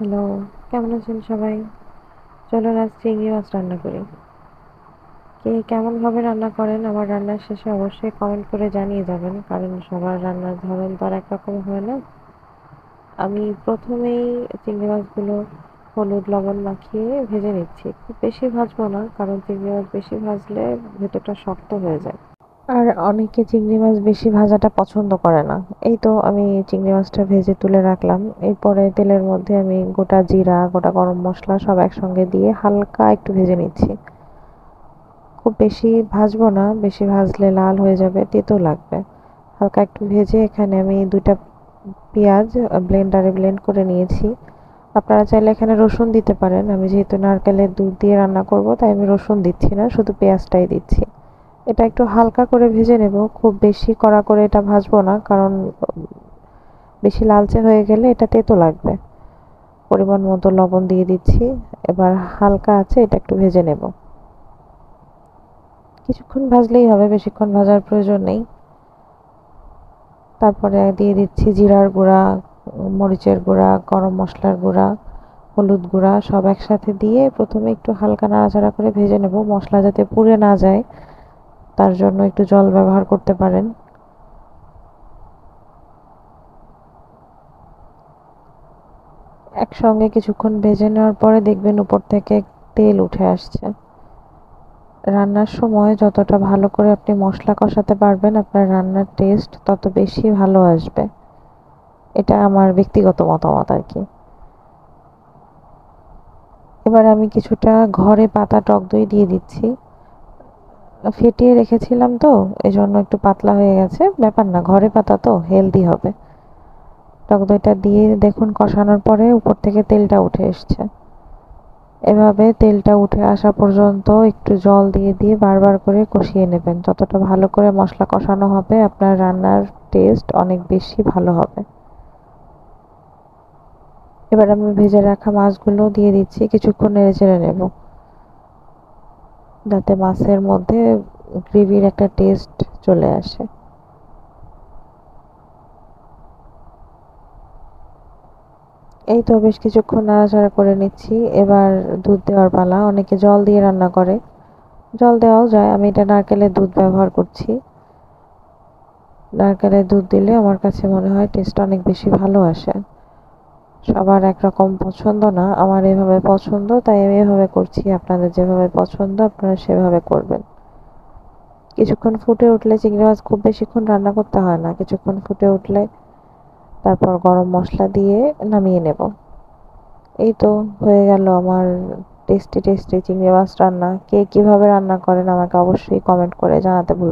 Hello, কেমন আছেন সবাই? চলুন আজ চিংড়ি মাছ রান্না করি। কে কেমনভাবে রান্না করেন আমার রান্নার শেষে অবশ্যই কমেন্ট করে জানিয়ে যাবেন, কারণ সবার রান্নার ধরন তো আর একরকম হয় না। আমি প্রথমেই চিংড়ি মাছগুলো হলুদ লবণ মাখিয়ে ভেজে নিচ্ছি। খুব বেশি ভাজবো না, কারণ চিংড়ি মাছ বেশি ভাজলে ভেতরটা শক্ত হয়ে যায়। আর অনেকে চিংড়ি মাছ বেশি ভাজাটা পছন্দ করে না। এই তো আমি চিংড়ি মাছটা ভেজে তুলে রাখলাম। এরপরে তেলের মধ্যে আমি গোটা জিরা, গোটা গরম মসলা সব একসঙ্গে দিয়ে হালকা একটু ভেজে নিচ্ছি। খুব বেশি ভাজবো না, বেশি ভাজলে লাল হয়ে যাবে, তেতো লাগবে। হালকা একটু ভেজে এখানে আমি 2টা পেঁয়াজ ব্লেন্ডারে ব্লেন্ড করে নিয়েছি। আপনারা চাইলে এখানে রসুন দিতে পারেন। আমি যেহেতু নারকেলের দুধ দিয়ে রান্না করব, তাই আমি রসুন দিচ্ছি না, শুধু পেঁয়াজটাই দিচ্ছি। এটা একটু হালকা করে ভেজে নেব, খুব বেশি কড়া করে এটা ভাজবো না, কারণ বেশি লালচে হয়ে গেলে এটা তেতো লাগবে। পরিমাণ মতো লবণ দিয়ে দিচ্ছি। এবার হালকা আছে এটা একটু ভেজে নেব। কিছুক্ষণ ভাজলেই হবে, বেশিক্ষণ ভাজার প্রয়োজন নেই। তারপরে দিয়ে দিচ্ছি জিরার গুঁড়া, মরিচের গুঁড়া, গরম মশলার গুঁড়া, হলুদ গুঁড়া সব একসাথে দিয়ে প্রথমে একটু হালকা নাড়াচাড়া করে ভেজে নেব, মশলা যাতে পুড়ে না যায়। তার জন্য একটু জল ব্যবহার করতে পারেন। একসঙ্গে কিছুক্ষণ ভেজে নেওয়ার পরে দেখবেন উপর থেকে তেল উঠে আসছে। রান্নার সময় যতটা ভালো করে আপনি মশলা কষাতে পারবেন, আপনার রান্নার টেস্ট তত বেশি ভালো আসবে। এটা আমার ব্যক্তিগত মতামত আর কি। এবার আমি কিছুটা ঘরে পাতা টক দই দিয়ে দিচ্ছি। ফেটিয়ে রেখেছিলাম তো, এজন্য একটু পাতলা হয়ে গেছে। ব্যাপার না, ঘরে পাতা তো হেলদি হবে। টক দইটা দিয়ে দেখুন কষানোর পরে উপর থেকে তেলটা উঠে এসছে। এভাবে তেলটা উঠে আসা পর্যন্ত একটু জল দিয়ে দিয়ে বারবার করে কষিয়ে নেবেন। যতটা ভালো করে মশলা কষানো হবে, আপনার রান্নার টেস্ট অনেক বেশি ভালো হবে। এবার আমি ভেজে রাখা মাছগুলো দিয়ে দিচ্ছি, কিছুক্ষণ নেড়ে চেড়ে নেব, যাতে মাছের মধ্যে গ্রেভির একটা টেস্ট চলে আসে। এই তো বেশ কিছুক্ষণ নাড়াচাড়া করে নিচ্ছি। এবার দুধ দেওয়ার পালা। অনেকে জল দিয়ে রান্না করে, জল দেওয়াও যায়, আমি এটা নারকেলের দুধ ব্যবহার করছি। নারকেলের দুধ দিলে আমার কাছে মনে হয় টেস্ট অনেক বেশি ভালো আসে। সবার একরকম পছন্দ না, আমার এভাবে পছন্দ, তাই আমি এভাবে করছি। আপনাদের যেভাবে পছন্দ আপনারা সেভাবে করবেন। কিছুক্ষণ ফুটে উঠলে, চিংড়ি মাছ খুব বেশিক্ষণ রান্না করতে হয় না, কিছুক্ষণ ফুটে উঠলে তারপর গরম মশলা দিয়ে নামিয়ে নেব। এই তো হয়ে গেল আমার টেস্টি টেস্টি চিংড়ি মাছ রান্না। কে কিভাবে রান্না করেন আমাকে অবশ্যই কমেন্ট করে জানাতে ভুলবেন না।